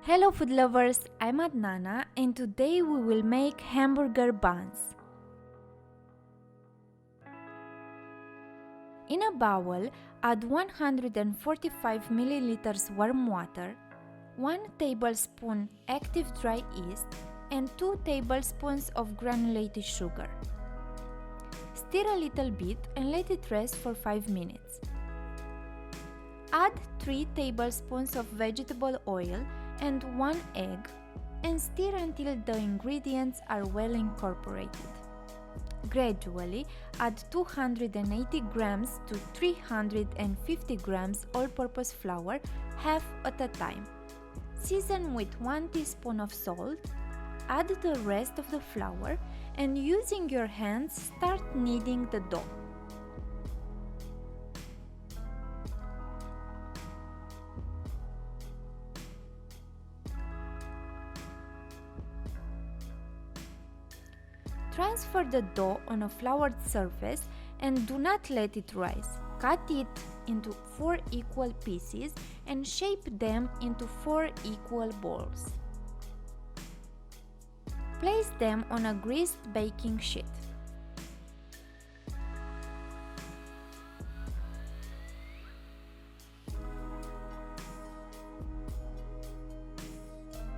Hello food lovers, I'm Adnana and today we will make hamburger buns. In a bowl, add 145 ml warm water, 1 tablespoon active dry yeast and 2 tablespoons of granulated sugar. Stir a little bit and let it rest for 5 minutes. Add 3 tablespoons of vegetable oil and 1 egg and stir until the ingredients are well incorporated. Gradually add 280 grams to 350 grams all-purpose flour half at a time. Season with 1 teaspoon of salt, add the rest of the flour and using your hands start kneading the dough. Transfer the dough on a floured surface and do not let it rise. Cut it into 4 equal pieces and shape them into 4 equal balls. Place them on a greased baking sheet.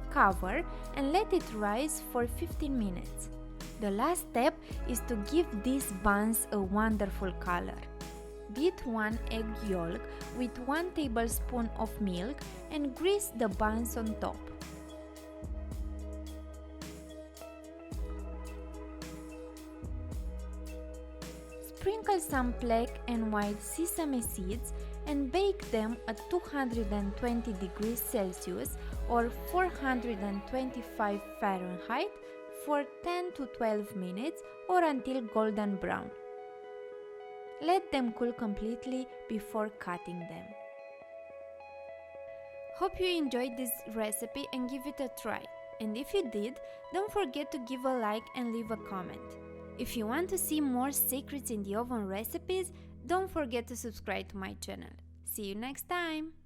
Cover and let it rise for 15 minutes. The last step is to give these buns a wonderful color. Beat 1 egg yolk with 1 tablespoon of milk and grease the buns on top. Sprinkle some black and white sesame seeds and bake them at 220 degrees Celsius or 425 Fahrenheit for 10 to 12 minutes or until golden brown. Let them cool completely before cutting them. Hope you enjoyed this recipe and give it a try. And if you did, don't forget to give a like and leave a comment. If you want to see more secrets in the oven recipes, don't forget to subscribe to my channel. See you next time!